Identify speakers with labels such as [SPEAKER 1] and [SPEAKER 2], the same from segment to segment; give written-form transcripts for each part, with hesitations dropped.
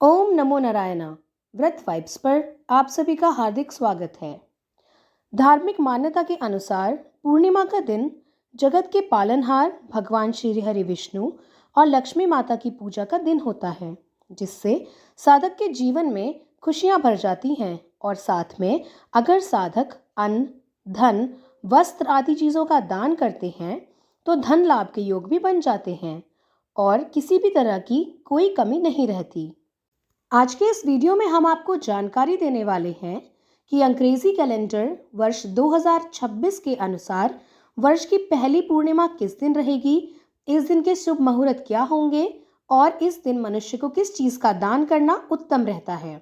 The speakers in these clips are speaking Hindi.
[SPEAKER 1] ओम नमो नारायण। व्रत वाइब्स पर आप सभी का हार्दिक स्वागत है। धार्मिक मान्यता के अनुसार पूर्णिमा का दिन जगत के पालनहार भगवान श्री हरि विष्णु और लक्ष्मी माता की पूजा का दिन होता है, जिससे साधक के जीवन में खुशियां भर जाती हैं और साथ में अगर साधक अन्न, धन, वस्त्र आदि चीज़ों का दान करते हैं तो धन लाभ के योग भी बन जाते हैं और किसी भी तरह की कोई कमी नहीं रहती। आज के इस वीडियो में हम आपको जानकारी देने वाले हैं कि अंग्रेजी कैलेंडर वर्ष 2026 के अनुसार वर्ष की पहली पूर्णिमा किस दिन रहेगी, इस दिन के शुभ मुहूर्त क्या होंगे और इस दिन मनुष्य को किस चीज का दान करना उत्तम रहता है।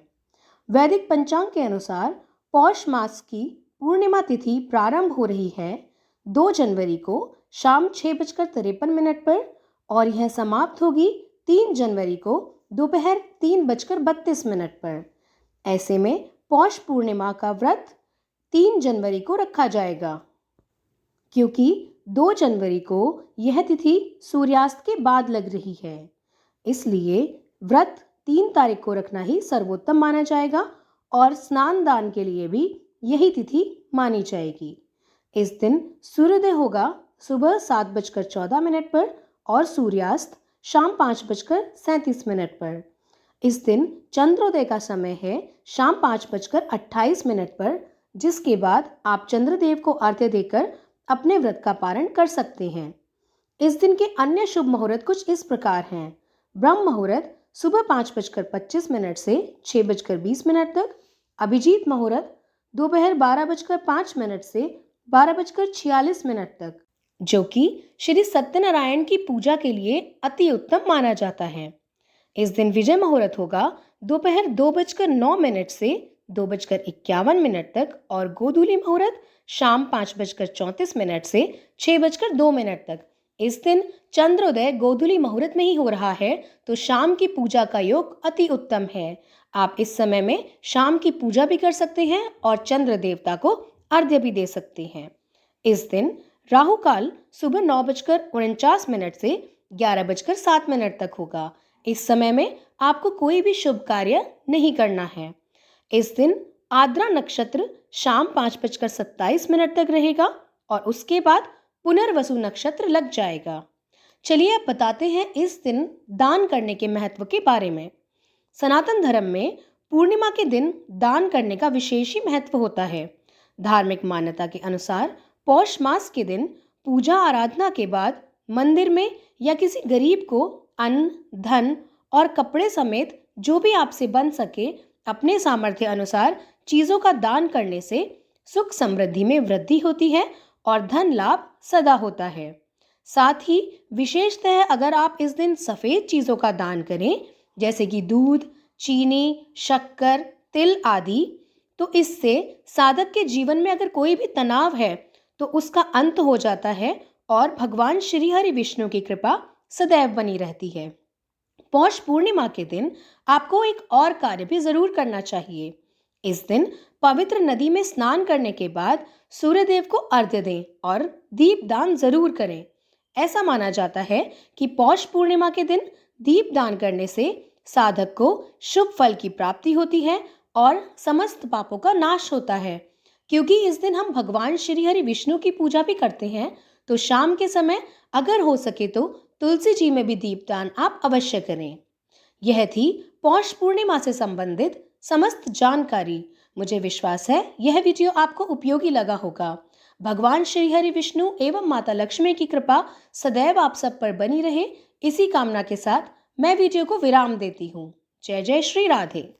[SPEAKER 1] वैदिक पंचांग के अनुसार पौष मास की पूर्णिमा तिथि प्रारंभ हो रही है 2 जनवरी को शाम 6:53 पर और यह समाप्त होगी 3 जनवरी को दोपहर 3:32 पर। ऐसे में पौष पूर्णिमा का व्रत 3 जनवरी को रखा जाएगा, क्योंकि 2 जनवरी को यह तिथि सूर्यास्त के बाद लग रही है। इसलिए व्रत 3 तारीख को रखना ही सर्वोत्तम माना जाएगा और स्नान दान के लिए भी यही तिथि मानी जाएगी। इस दिन सूर्योदय होगा सुबह 7:14 पर और सूर्यास्त शाम 5:37 पर। इस दिन चंद्रोदय का समय है शाम 5:28 पर, जिसके बाद आप चंद्रदेव को अर्घ्य देकर अपने व्रत का पारण कर सकते हैं। इस दिन के अन्य शुभ मुहूर्त कुछ इस प्रकार हैं। ब्रह्म मुहूर्त सुबह 5:25 से 6:20 तक। अभिजीत मुहूर्त दोपहर 12:05 से 12:46 तक, जो कि श्री सत्यनारायण की पूजा के लिए अति उत्तम माना जाता है। इस दिन विजय मुहूर्त होगा दोपहर 2:09 से 2:51 तक और गोधूली मुहूर्त शाम 5:34 से 6:02 तक। इस दिन चंद्रोदय गोधूली मुहूर्त में ही हो रहा है, तो शाम की पूजा का योग अति उत्तम है। आप इस समय में शाम की पूजा भी कर सकते हैं और चंद्र देवता को अर्घ्य भी दे सकते हैं। इस दिन राहु काल सुबह 9:49 से 11:07 तक होगा। इस समय में आपको कोई भी शुभ कार्य नहीं करना है। इस दिन आद्रा नक्षत्र शाम 5:27 तक रहेगा और उसके बाद पुनर्वसु नक्षत्र लग जाएगा। चलिए अब बताते हैं इस दिन दान करने के महत्व के बारे में। सनातन धर्म में पूर्णिमा के दिन दान करने का विशेष ही महत्व होता है। धार्मिक मान्यता के अनुसार पौष मास के दिन पूजा आराधना के बाद मंदिर में या किसी गरीब को अन्न, धन और कपड़े समेत जो भी आपसे बन सके अपने सामर्थ्य अनुसार चीजों का दान करने से सुख समृद्धि में वृद्धि होती है और धन लाभ सदा होता है। साथ ही विशेषतः अगर आप इस दिन सफेद चीजों का दान करें, जैसे कि दूध, चीनी, शक्कर, तिल आदि, तो इससे साधक के जीवन में अगर कोई भी तनाव है तो उसका अंत हो जाता है और भगवान श्री हरि विष्णु की कृपा सदैव बनी रहती है। पौष पूर्णिमा के दिन आपको एक और कार्य भी जरूर करना चाहिए। इस दिन पवित्र नदी में स्नान करने के बाद सूर्यदेव को अर्घ्य दें और दीप दान जरूर करें। ऐसा माना जाता है कि पौष पूर्णिमा के दिन दीप दान करने से साधक को शुभ फल की प्राप्ति होती है और समस्त पापों का नाश होता है। क्योंकि इस दिन हम भगवान श्री हरि विष्णु की पूजा भी करते हैं, तो शाम के समय अगर हो सके तो तुलसी जी में भी दीपदान आप अवश्य करें। यह थी पौष पूर्णिमा से संबंधित समस्त जानकारी। मुझे विश्वास है यह वीडियो आपको उपयोगी लगा होगा। भगवान श्री हरि विष्णु एवं माता लक्ष्मी की कृपा सदैव आप सब पर बनी रहे, इसी कामना के साथ मैं वीडियो को विराम देती हूँ। जय जय श्री राधे।